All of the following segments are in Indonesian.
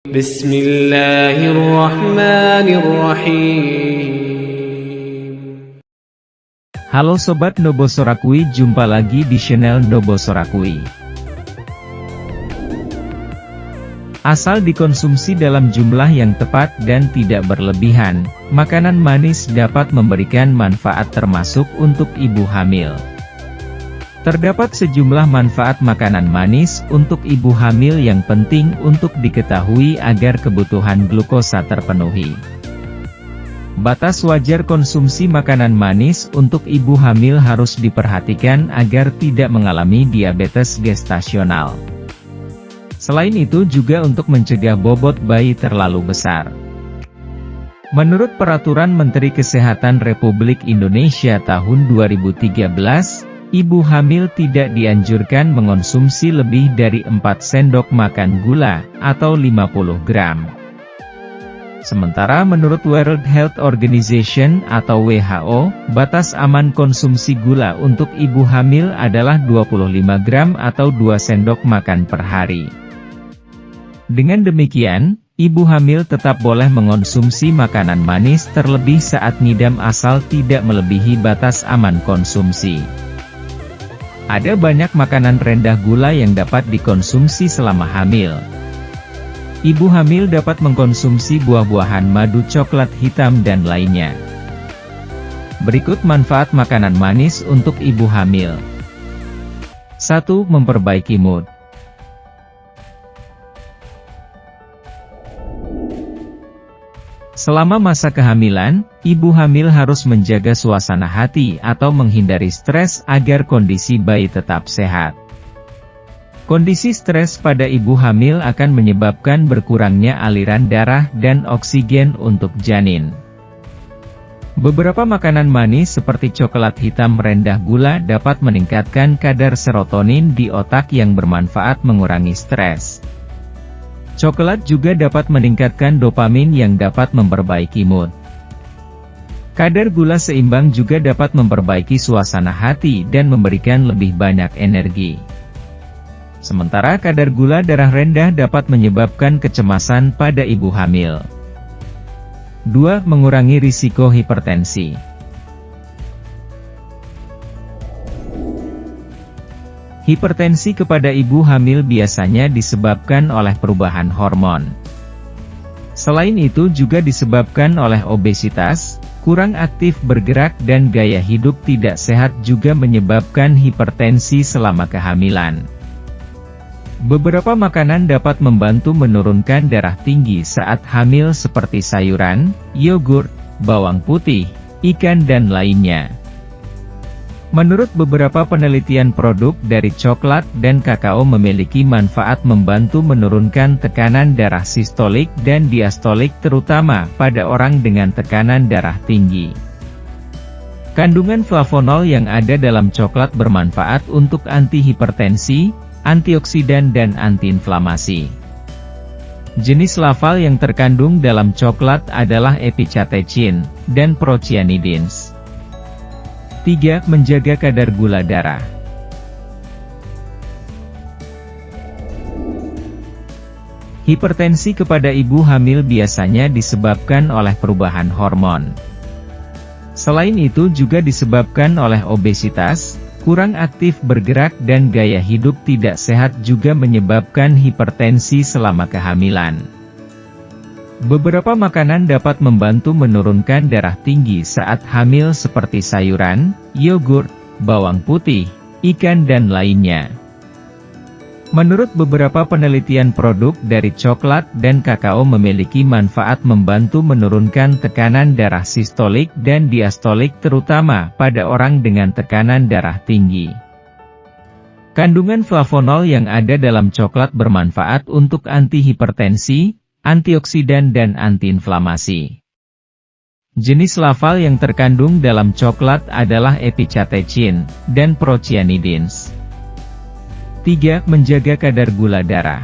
Bismillahirrahmanirrahim. Halo Sobat Nobosorakui, jumpa lagi di channel Nobosorakui. Asal dikonsumsi dalam jumlah yang tepat dan tidak berlebihan, makanan manis dapat memberikan manfaat termasuk untuk ibu hamil. Terdapat sejumlah manfaat makanan manis untuk ibu hamil yang penting untuk diketahui agar kebutuhan glukosa terpenuhi. Batas wajar konsumsi makanan manis untuk ibu hamil harus diperhatikan agar tidak mengalami diabetes gestasional. Selain itu juga untuk mencegah bobot bayi terlalu besar. Menurut Peraturan Menteri Kesehatan Republik Indonesia tahun 2013, ibu hamil tidak dianjurkan mengonsumsi lebih dari 4 sendok makan gula, atau 50 gram. Sementara menurut World Health Organization atau WHO, batas aman konsumsi gula untuk ibu hamil adalah 25 gram atau 2 sendok makan per hari. Dengan demikian, ibu hamil tetap boleh mengonsumsi makanan manis terlebih saat ngidam asal tidak melebihi batas aman konsumsi. Ada banyak makanan rendah gula yang dapat dikonsumsi selama hamil. Ibu hamil dapat mengkonsumsi buah-buahan, madu, coklat hitam dan lainnya. Berikut manfaat makanan manis untuk ibu hamil. 1. Memperbaiki mood. Selama masa kehamilan, ibu hamil harus menjaga suasana hati atau menghindari stres agar kondisi bayi tetap sehat. Kondisi stres pada ibu hamil akan menyebabkan berkurangnya aliran darah dan oksigen untuk janin. Beberapa makanan manis seperti coklat hitam rendah gula dapat meningkatkan kadar serotonin di otak yang bermanfaat mengurangi stres. Coklat juga dapat meningkatkan dopamin yang dapat memperbaiki mood. Kadar gula seimbang juga dapat memperbaiki suasana hati dan memberikan lebih banyak energi. Sementara kadar gula darah rendah dapat menyebabkan kecemasan pada ibu hamil. 2. Mengurangi risiko hipertensi. Hipertensi kepada ibu hamil biasanya disebabkan oleh perubahan hormon. Selain itu juga disebabkan oleh obesitas, kurang aktif bergerak dan gaya hidup tidak sehat juga menyebabkan hipertensi selama kehamilan. Beberapa makanan dapat membantu menurunkan darah tinggi saat hamil seperti sayuran, yogurt, bawang putih, ikan dan lainnya. Menurut beberapa penelitian, produk dari coklat dan kakao memiliki manfaat membantu menurunkan tekanan darah sistolik dan diastolik terutama pada orang dengan tekanan darah tinggi. Kandungan flavonol yang ada dalam coklat bermanfaat untuk antihipertensi, antioksidan dan antiinflamasi. Jenis lafal yang terkandung dalam coklat adalah epicatechin dan procyanidins. 3. Menjaga kadar gula darah. Hipertensi kepada ibu hamil biasanya disebabkan oleh perubahan hormon. Selain itu juga disebabkan oleh obesitas, kurang aktif bergerak dan gaya hidup tidak sehat juga menyebabkan hipertensi selama kehamilan. Beberapa makanan dapat membantu menurunkan darah tinggi saat hamil seperti sayuran, yogurt, bawang putih, ikan dan lainnya. Menurut beberapa penelitian, produk dari coklat dan kakao memiliki manfaat membantu menurunkan tekanan darah sistolik dan diastolik terutama pada orang dengan tekanan darah tinggi. Kandungan flavonol yang ada dalam coklat bermanfaat untuk antihipertensi, antioksidan dan antiinflamasi. Jenis lafal yang terkandung dalam coklat adalah epicatechin dan procyanidins. 3. Menjaga kadar gula darah.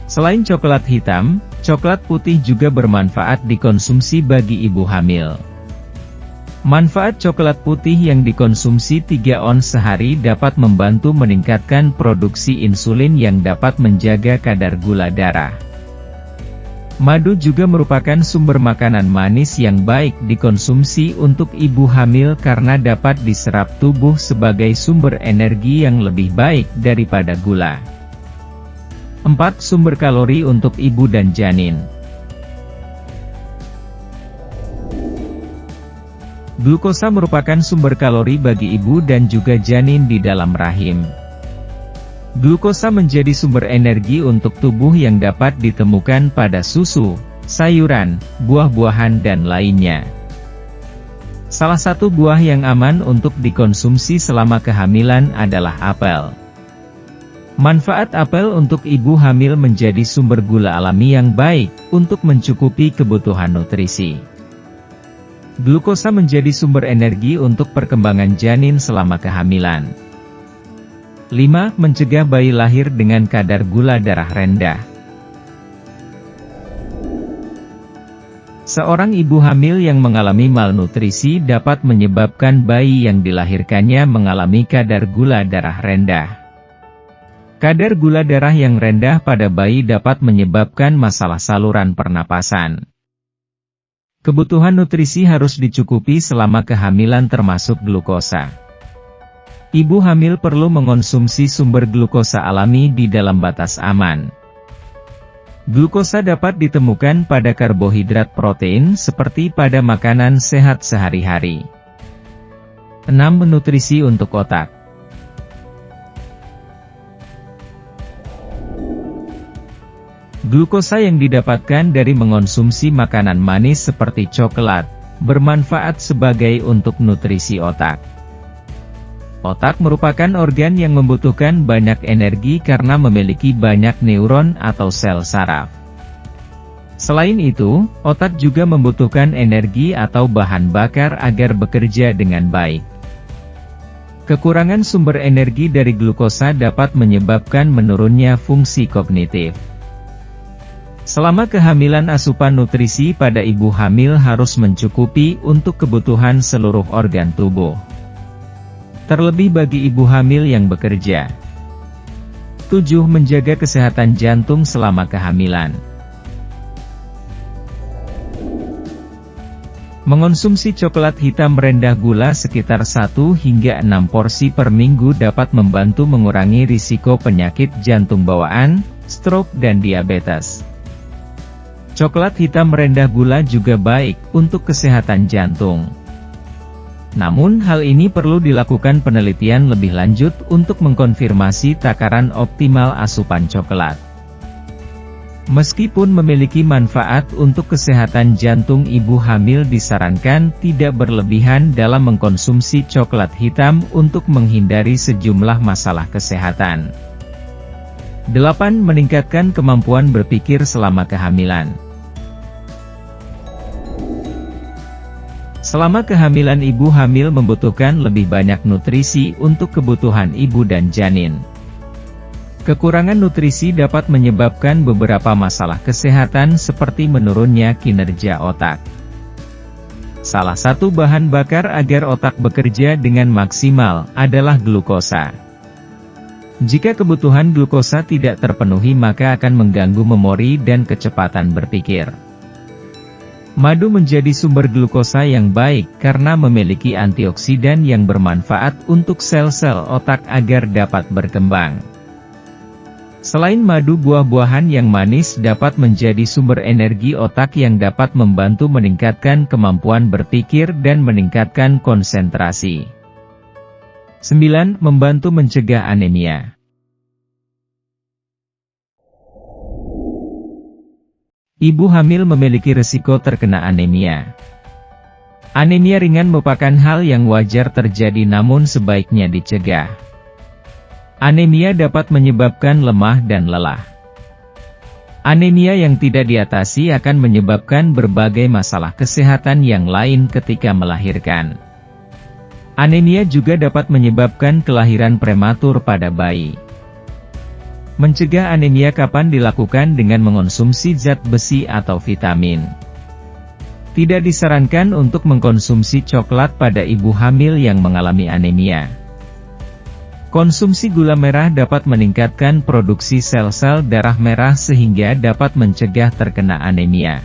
Selain coklat hitam, coklat putih juga bermanfaat dikonsumsi bagi ibu hamil. Manfaat coklat putih yang dikonsumsi 3 ons sehari dapat membantu meningkatkan produksi insulin yang dapat menjaga kadar gula darah. Madu juga merupakan sumber makanan manis yang baik dikonsumsi untuk ibu hamil karena dapat diserap tubuh sebagai sumber energi yang lebih baik daripada gula. 4. Sumber kalori untuk ibu dan janin. Glukosa merupakan sumber kalori bagi ibu dan juga janin di dalam rahim. Glukosa menjadi sumber energi untuk tubuh yang dapat ditemukan pada susu, sayuran, buah-buahan dan lainnya. Salah satu buah yang aman untuk dikonsumsi selama kehamilan adalah apel. Manfaat apel untuk ibu hamil menjadi sumber gula alami yang baik untuk mencukupi kebutuhan nutrisi. Glukosa menjadi sumber energi untuk perkembangan janin selama kehamilan. 5. Mencegah bayi lahir dengan kadar gula darah rendah. Seorang ibu hamil yang mengalami malnutrisi dapat menyebabkan bayi yang dilahirkannya mengalami kadar gula darah rendah. Kadar gula darah yang rendah pada bayi dapat menyebabkan masalah saluran pernapasan. Kebutuhan nutrisi harus dicukupi selama kehamilan termasuk glukosa. Ibu hamil perlu mengonsumsi sumber glukosa alami di dalam batas aman. Glukosa dapat ditemukan pada karbohidrat protein seperti pada makanan sehat sehari-hari. 6. Nutrisi untuk otak. Glukosa yang didapatkan dari mengonsumsi makanan manis seperti coklat, bermanfaat sebagai untuk nutrisi otak. Otak merupakan organ yang membutuhkan banyak energi karena memiliki banyak neuron atau sel saraf. Selain itu, otak juga membutuhkan energi atau bahan bakar agar bekerja dengan baik. Kekurangan sumber energi dari glukosa dapat menyebabkan menurunnya fungsi kognitif. Selama kehamilan asupan nutrisi pada ibu hamil harus mencukupi untuk kebutuhan seluruh organ tubuh. Terlebih bagi ibu hamil yang bekerja. 7. Menjaga kesehatan jantung selama kehamilan. Mengonsumsi coklat hitam rendah gula sekitar 1 hingga 6 porsi per minggu dapat membantu mengurangi risiko penyakit jantung bawaan, stroke dan diabetes. Coklat hitam rendah gula juga baik untuk kesehatan jantung. Namun hal ini perlu dilakukan penelitian lebih lanjut untuk mengkonfirmasi takaran optimal asupan coklat. Meskipun memiliki manfaat untuk kesehatan jantung, ibu hamil disarankan tidak berlebihan dalam mengkonsumsi coklat hitam untuk menghindari sejumlah masalah kesehatan. 8. Meningkatkan kemampuan berpikir selama kehamilan. Selama kehamilan, ibu hamil membutuhkan lebih banyak nutrisi untuk kebutuhan ibu dan janin. Kekurangan nutrisi dapat menyebabkan beberapa masalah kesehatan seperti menurunnya kinerja otak. Salah satu bahan bakar agar otak bekerja dengan maksimal adalah glukosa. Jika kebutuhan glukosa tidak terpenuhi maka akan mengganggu memori dan kecepatan berpikir. Madu menjadi sumber glukosa yang baik karena memiliki antioksidan yang bermanfaat untuk sel-sel otak agar dapat berkembang. Selain madu, buah-buahan yang manis dapat menjadi sumber energi otak yang dapat membantu meningkatkan kemampuan berpikir dan meningkatkan konsentrasi. 9. Membantu mencegah anemia. Ibu hamil memiliki risiko terkena anemia. Anemia ringan merupakan hal yang wajar terjadi namun sebaiknya dicegah. Anemia dapat menyebabkan lemah dan lelah. Anemia yang tidak diatasi akan menyebabkan berbagai masalah kesehatan yang lain ketika melahirkan. Anemia juga dapat menyebabkan kelahiran prematur pada bayi. Mencegah anemia kapan dilakukan dengan mengonsumsi zat besi atau vitamin. Tidak disarankan untuk mengkonsumsi coklat pada ibu hamil yang mengalami anemia. Konsumsi gula merah dapat meningkatkan produksi sel-sel darah merah sehingga dapat mencegah terkena anemia.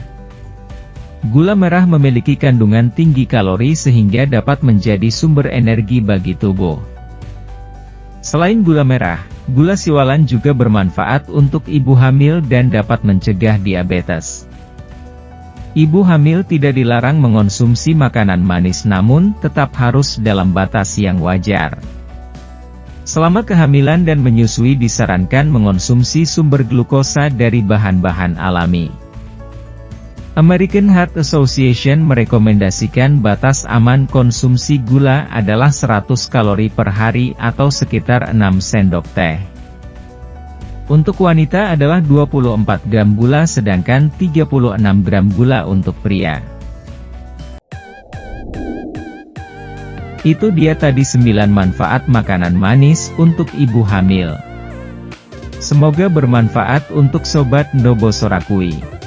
Gula merah memiliki kandungan tinggi kalori sehingga dapat menjadi sumber energi bagi tubuh. Selain gula merah, gula siwalan juga bermanfaat untuk ibu hamil dan dapat mencegah diabetes. Ibu hamil tidak dilarang mengonsumsi makanan manis namun tetap harus dalam batas yang wajar. Selama kehamilan dan menyusui disarankan mengonsumsi sumber glukosa dari bahan-bahan alami. American Heart Association merekomendasikan batas aman konsumsi gula adalah 100 kalori per hari atau sekitar 6 sendok teh. Untuk wanita adalah 24 gram gula sedangkan 36 gram gula untuk pria. Itu dia tadi 9 manfaat makanan manis untuk ibu hamil. Semoga bermanfaat untuk Sobat Nobosorakui.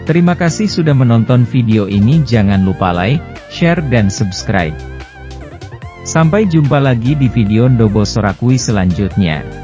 Terima kasih sudah menonton video ini, jangan lupa like, share dan subscribe. Sampai jumpa lagi di video Nobosorakui selanjutnya.